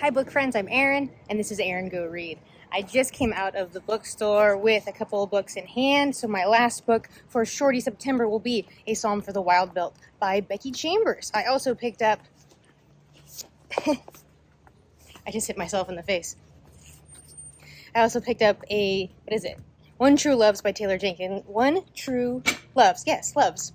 Hi book friends, I'm Erin, and this is Erin Go Read. I just came out of the bookstore with a couple of books in hand, so my last book for Shorty September will be A Psalm for the Wild Belt by Becky Chambers. I also picked up... I just hit myself in the face. I also picked up One True Loves by Taylor Jenkins. One True Loves, yes, loves.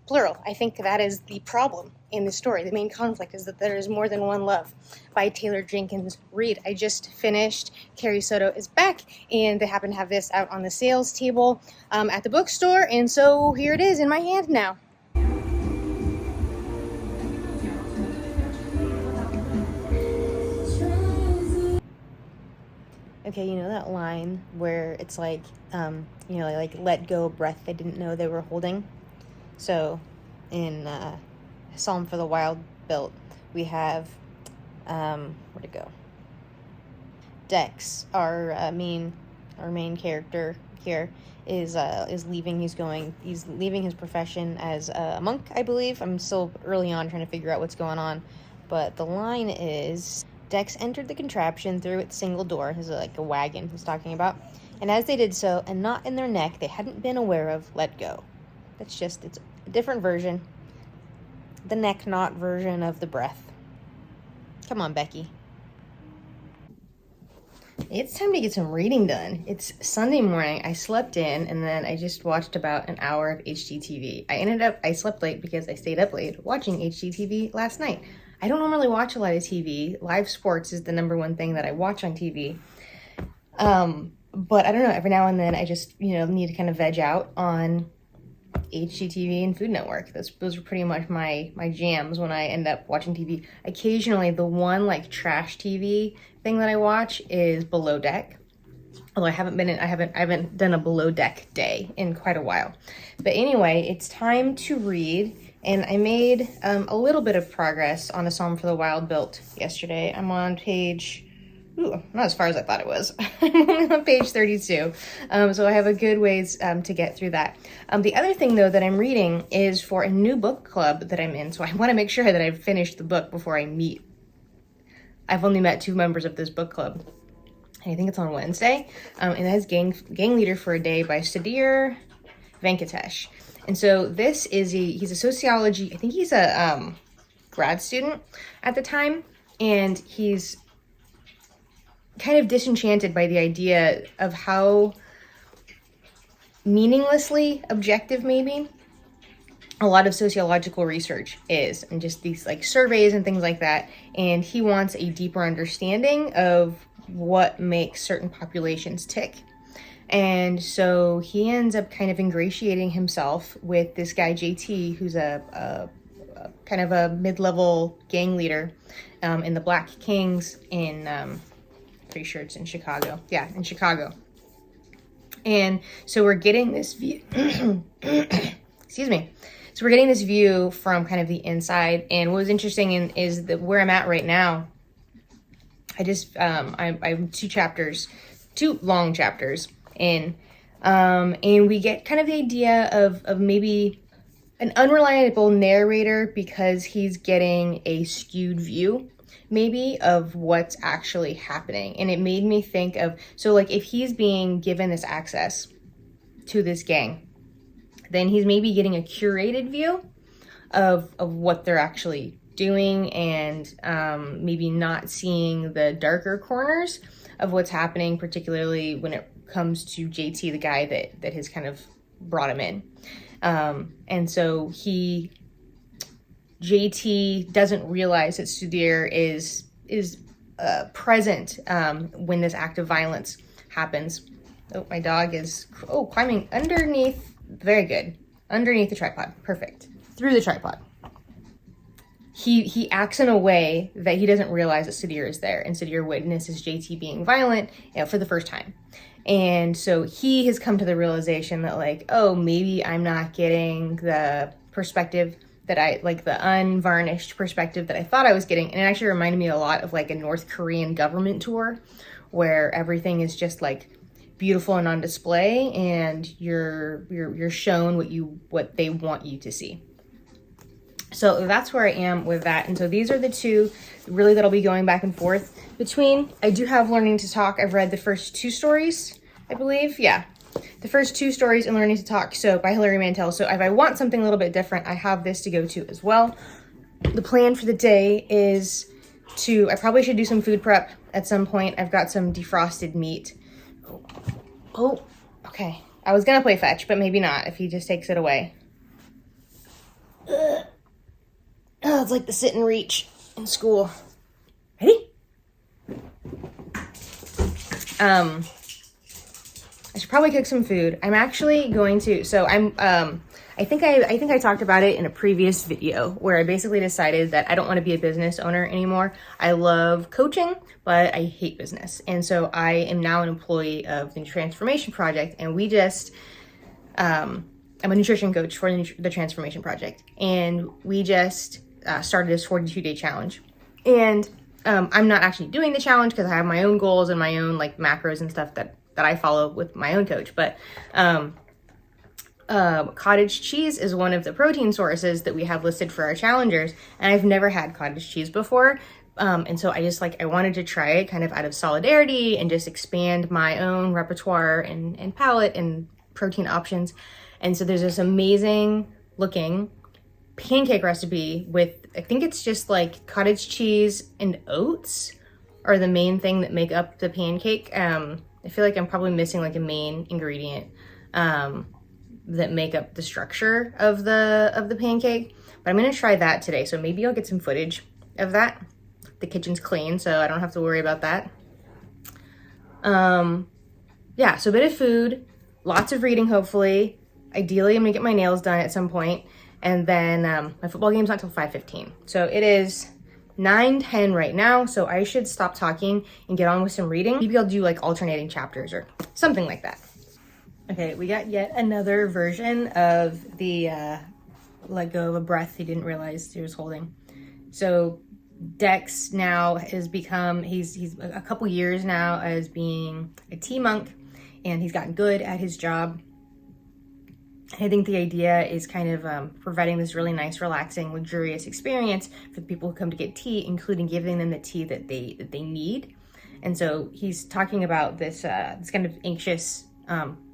Plural. I think that is the problem in the story. The main conflict is that there is more than one love by Taylor Jenkins Reid. I just finished Carrie Soto is Back, and they happen to have this out on the sales table at the bookstore, and so here it is in my hand now. Okay, you know that line where it's like, like let go of breath they didn't know they were holding? So in Psalm for the Wild Belt, we have, where'd it go? Dex, our main character here, is leaving. He's leaving his profession as a monk, I believe. I'm still early on trying to figure out what's going on, but the line is, Dex entered the contraption through its single door. This is like a wagon he's talking about. And as they did so, a knot in their neck they hadn't been aware of let go. It's a different version. The neck knot version of the breath. Come on, Becky. It's time to get some reading done. It's Sunday morning. I slept in and then I just watched about an hour of HGTV. I slept late because I stayed up late watching HGTV last night. I don't normally watch a lot of TV. Live sports is the number one thing that I watch on TV. But I don't know, every now and then I just, need to kind of veg out on HGTV and Food Network. Those are pretty much my jams when I end up watching TV. Occasionally, the one like trash TV thing that I watch is Below Deck. Although I haven't done a Below Deck day in quite a while. But anyway, it's time to read, and I made a little bit of progress on A Psalm for the Wild Belt yesterday. I'm on page... not as far as I thought it was. I'm only on page 32. So I have a good ways to get through that. The other thing, though, that I'm reading is for a new book club that I'm in. So I want to make sure that I've finished the book before I meet. I've only met 2 members of this book club. I think it's on Wednesday. And that is Gang Leader for a Day by Sudhir, Venkatesh. And so this is he's a sociology, I think he's a grad student at the time. And he's kind of disenchanted by the idea of how meaninglessly objective maybe a lot of sociological research is, and just these like surveys and things like that. And he wants a deeper understanding of what makes certain populations tick. And so he ends up kind of ingratiating himself with this guy JT, who's a kind of a mid-level gang leader in the Black Kings in pretty sure it's in Chicago. Yeah, in Chicago. And so we're getting this view, excuse me. So we're getting this view from kind of the inside. And what was interesting is that where I'm at right now, I'm 2 long chapters in, and we get kind of the idea of maybe an unreliable narrator because he's getting a skewed view maybe of what's actually happening. And it made me think of, so like if he's being given this access to this gang, then he's maybe getting a curated view of what they're actually doing, and maybe not seeing the darker corners of what's happening, particularly when it comes to JT, the guy that has kind of brought him in. And so JT doesn't realize that Sudhir is present when this act of violence happens. Oh, my dog is climbing underneath. Very good. Underneath the tripod. Perfect. Through the tripod. He acts in a way that he doesn't realize that Sudhir is there, and Sudhir witnesses JT being violent for the first time. And so he has come to the realization that maybe I'm not getting the perspective that the unvarnished perspective that I thought I was getting. And it actually reminded me a lot of a North Korean government tour where everything is just beautiful and on display, and you're shown what they want you to see. So that's where I am with that. And so these are the two really that I'll be going back and forth between. I do have Learning to Talk. I've read the first 2 stories, I believe. Yeah, the first 2 stories in Learning to Talk, so by Hilary Mantel. So if I want something a little bit different, I have this to go to as well. The plan for the day is I probably should do some food prep at some point. I've got some defrosted meat. Oh, okay. I was gonna play fetch, but maybe not if he just takes it away. Oh, it's like the sit and reach in school. Ready? I should probably cook some food. I'm actually going to, so I think I talked about it in a previous video where I basically decided that I don't want to be a business owner anymore. I love coaching, but I hate business. And so I am now an employee of the Transformation Project, and we just, I'm a nutrition coach for the Transformation Project, and we just started this 42-day challenge. And I'm not actually doing the challenge because I have my own goals and my own like macros and stuff that I follow with my own coach. But cottage cheese is one of the protein sources that we have listed for our challengers. And I've never had cottage cheese before. And so I just I wanted to try it kind of out of solidarity and just expand my own repertoire and palette and protein options. And so there's this amazing looking pancake recipe with, I think it's just like cottage cheese and oats are the main thing that make up the pancake. I feel like I'm probably missing like a main ingredient that make up the structure of the pancake, but I'm gonna try that today. So maybe I'll get some footage of that. The kitchen's clean, so I don't have to worry about that. Yeah, so a bit of food, lots of reading, hopefully. Ideally, I'm gonna get my nails done at some point, and then my football game's not till 5:15. So it is 9:10 right now, so I should stop talking and get on with some reading. Maybe I'll do like alternating chapters or something like that. Okay, we got yet another version of the let go of a breath he didn't realize he was holding. So Dex now has become, he's a couple years now as being a tea monk, and he's gotten good at his job. I think the idea is kind of providing this really nice, relaxing, luxurious experience for the people who come to get tea, including giving them the tea that they need. And so he's talking about this kind of anxious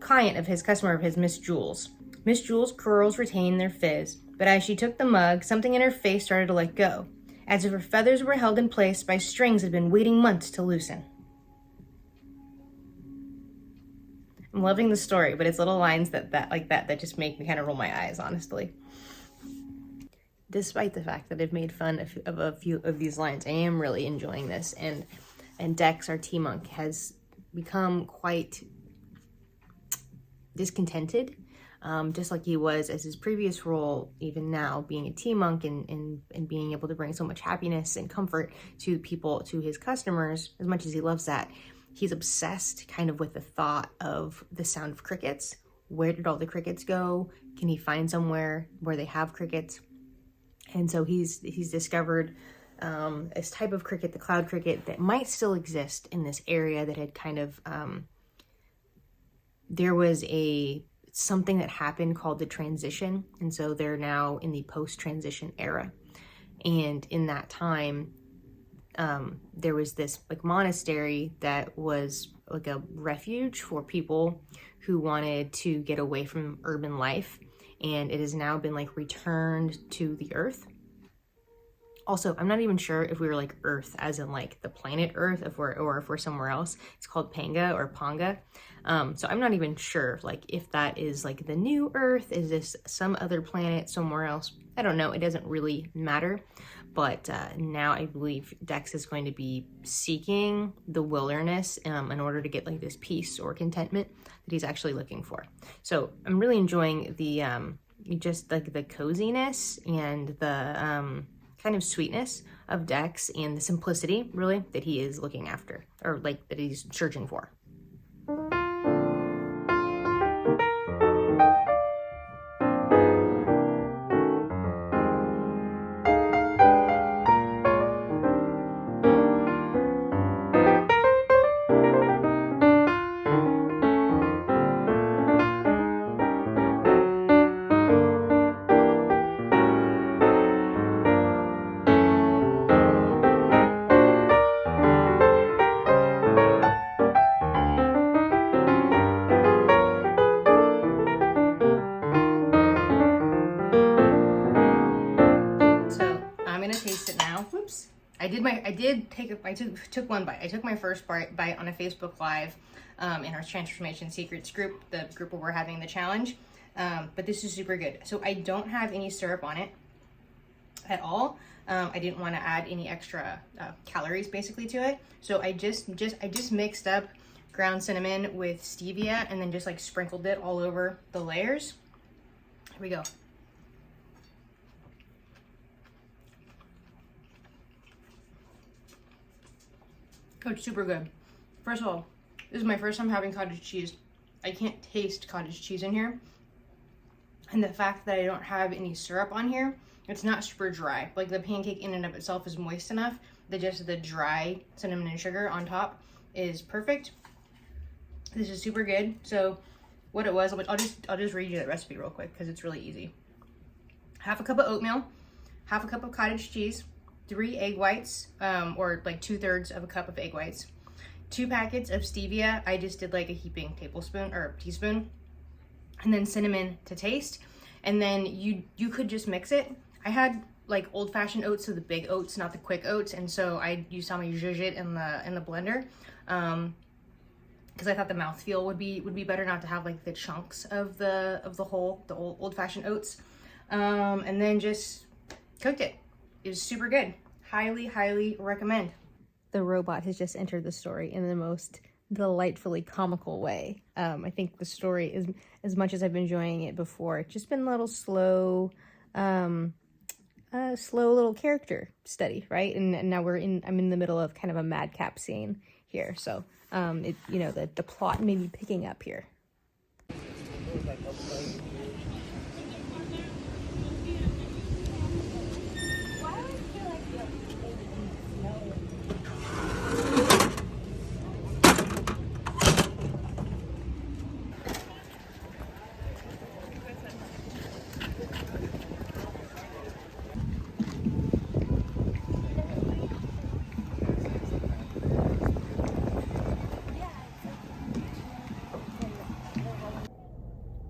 client of his, customer of his, Miss Jules. Miss Jules' curls retained their fizz, but as she took the mug, something in her face started to let go, as if her feathers were held in place by strings that had been waiting months to loosen. I'm loving the story, but it's little lines that just make me kind of roll my eyes, honestly. Despite the fact that I've made fun of a few of these lines, I am really enjoying this. And Dex, our tea monk, has become quite discontented, just like he was as his previous role, even now being a tea monk and being able to bring so much happiness and comfort to people, to his customers, as much as he loves that. He's obsessed kind of with the thought of the sound of crickets. Where did all the crickets go? Can he find somewhere where they have crickets? And so he's discovered this type of cricket, the cloud cricket, that might still exist in this area that had kind of, there was something that happened called the transition. And so they're now in the post-transition era. And in that time, there was this like monastery that was like a refuge for people who wanted to get away from urban life, and it has now been like returned to the earth. Also, I'm not even sure if we were like Earth as in like the planet Earth, if we're somewhere else. It's called Panga or Ponga. So I'm not even sure like if that is like the new Earth. Is this some other planet somewhere else? I don't know. It doesn't really matter. But now I believe Dex is going to be seeking the wilderness in order to get like this peace or contentment that he's actually looking for. So I'm really enjoying the just like the coziness and the kind of sweetness of Dex and the simplicity really that he is looking after, or like that he's searching for. took one bite. I took my first bite on a Facebook Live in our Transformation Secrets group, the group where we're having the challenge. But this is super good. So I don't have any syrup on it at all. I didn't want to add any extra calories basically to it. So I just mixed up ground cinnamon with stevia and then just like sprinkled it all over the layers. Here we go. Oh, it's super good. First of all, this is my first time having cottage cheese. I can't taste cottage cheese in here. And the fact that I don't have any syrup on here, it's not super dry. Like the pancake in and of itself is moist enough that just the dry cinnamon and sugar on top is perfect. This is super good. So what it was, I'll just read you that recipe real quick because it's really easy. Half a cup of oatmeal, half a cup of cottage cheese, 3 egg whites, or like 2/3 of a cup of egg whites, 2 packets of stevia. I just did like a heaping tablespoon or teaspoon, and then cinnamon to taste. And then you could just mix it. I had like old-fashioned oats, so the big oats, not the quick oats, and so I used some zhuzh in the blender, because I thought the mouthfeel would be better not to have like the chunks of the old-fashioned oats, and then just cooked it. It was super good. Highly recommend. The robot has just entered the story in the most delightfully comical way. I think the story is, as much as I've been enjoying it before, it's just been a little slow, slow little character study, right? And now I'm in the middle of kind of a madcap scene here. So, the plot may be picking up here.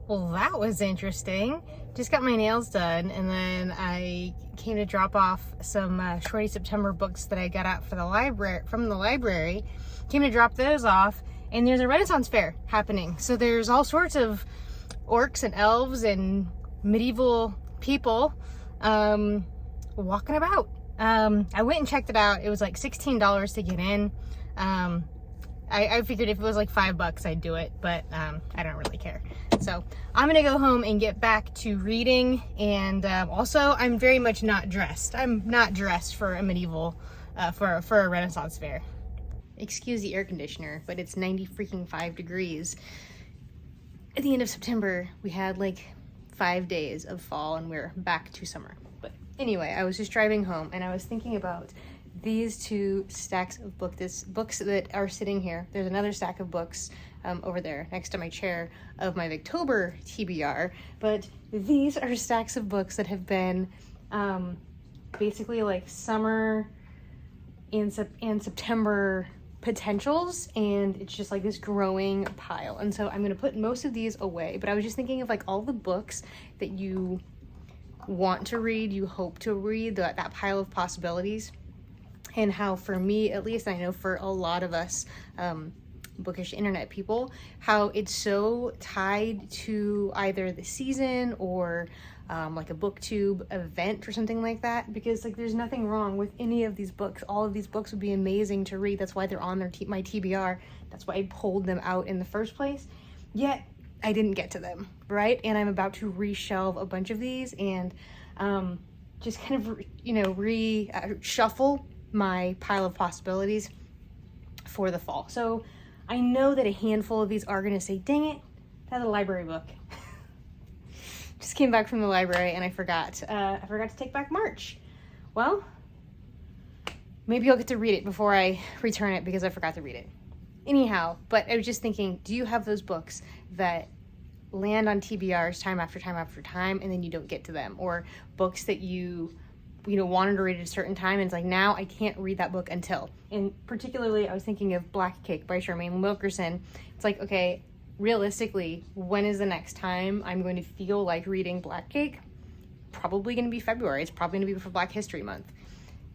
Well, that was interesting. Just got my nails done, and then I came to drop off some Shorty September books that I got out from the library. Came to drop those off, and there's a Renaissance fair happening. So there's all sorts of orcs and elves and medieval people walking about. I went and checked it out. It was like $16 to get in. I figured if it was like $5, I'd do it, but I don't really care. So I'm gonna go home and get back to reading, and also I'm very much not dressed. I'm not dressed for a medieval, for a Renaissance fair. Excuse the air conditioner, but it's 95 degrees. At the end of September, we had like 5 days of fall, and we're back to summer. But anyway, I was just driving home, and I was thinking about these 2 stacks of books that are sitting here. There's another stack of books over there next to my chair of my Victober TBR, but these are stacks of books that have been basically like summer and September potentials, and it's just like this growing pile. And so I'm gonna put most of these away, but I was just thinking of like all the books that you want to read, you hope to read, that pile of possibilities. And how, for me at least, I know for a lot of us bookish internet people, how it's so tied to either the season or like a booktube event or something like that, because like there's nothing wrong with any of these books. All of these books would be amazing to read. That's why they're on my TBR. That's why I pulled them out in the first place. Yet I didn't get to them, right? And I'm about to reshelve a bunch of these and just kind of, shuffle my pile of possibilities for the fall. So I know that a handful of these are gonna say, dang it, that's a library book. Just came back from the library and I forgot to take back March. Well, maybe I'll get to read it before I return it because I forgot to read it. Anyhow, but I was just thinking, do you have those books that land on TBRs time after time after time and then you don't get to them? Or books that you wanted to read at a certain time, and it's like, now I can't read that book until. And particularly, I was thinking of Black Cake by Charmaine Wilkerson. It's like, okay, realistically, when is the next time I'm going to feel like reading Black Cake? Probably going to be February. It's probably going to be for Black History Month.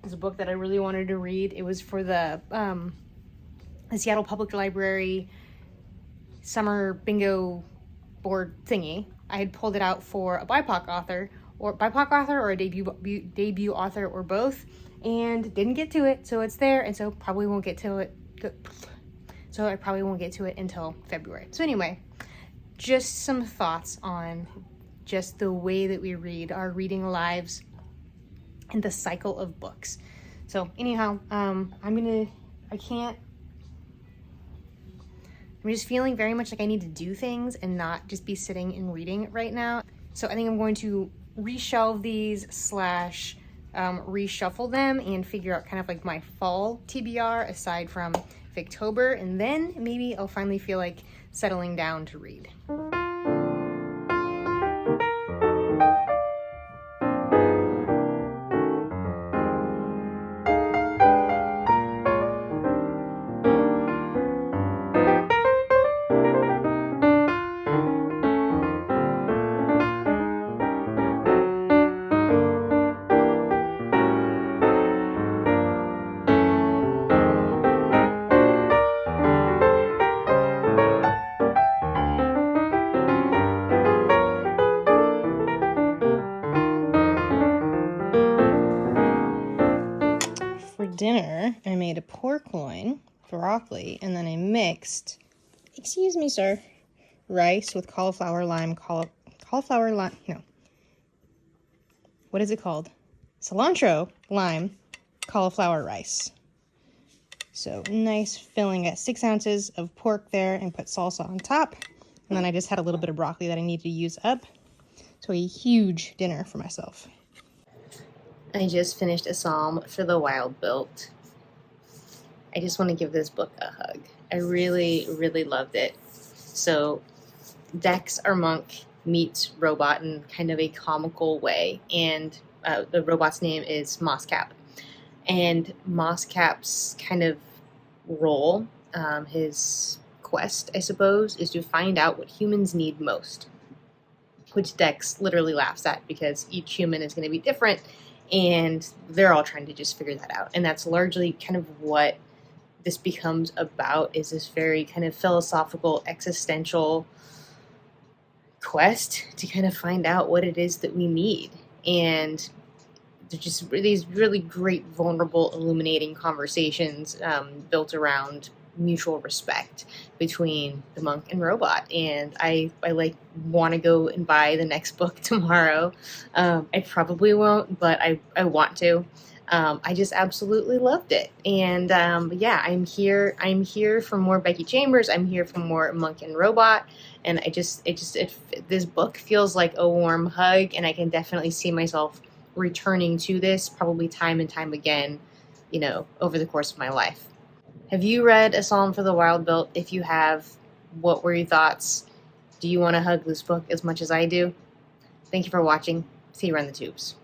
is a book that I really wanted to read. It was for the Seattle Public Library summer bingo board thingy. I had pulled it out for a BIPOC author or a debut author or both, and didn't get to it. So it's there, and so probably won't get to it. So I probably won't get to it until February. So anyway, just some thoughts on just the way that we read, our reading lives, and the cycle of books. So anyhow, I'm just feeling very much like I need to do things and not just be sitting and reading right now. So I think I'm going to reshelve these / reshuffle them and figure out kind of like my fall TBR aside from Victober, and then maybe I'll finally feel like settling down to read. For dinner, I made a pork loin, broccoli, and then I mixed, excuse me, sir, rice with cauliflower lime, what is it called? Cilantro, lime, cauliflower rice. So nice filling. Got 6 ounces of pork there and put salsa on top. And then I just had a little bit of broccoli that I need to use up. So a huge dinner for myself. I just finished a psalm for the Wild Built. I just want to give this book a hug. I really, really loved it. So Dex, our monk, meets Robot in kind of a comical way. And the robot's name is Mosscap. And Mosscap's kind of role, his quest, I suppose, is to find out what humans need most. Which Dex literally laughs at because each human is going to be different. And they're all trying to just figure that out. And that's largely kind of what this becomes about, is this very kind of philosophical, existential quest to kind of find out what it is that we need. And they're just these really great, vulnerable, illuminating conversations built around mutual respect between the monk and robot. And I like want to go and buy the next book tomorrow. I probably won't, but I want to. I just absolutely loved it. And yeah, I'm here for more Becky Chambers. I'm here for more monk and robot. And this book feels like a warm hug, and I can definitely see myself returning to this probably time and time again, over the course of my life. Have you read A Psalm for the Wild Built? If you have, what were your thoughts? Do you want to hug this book as much as I do? Thank you for watching. See you around the tubes.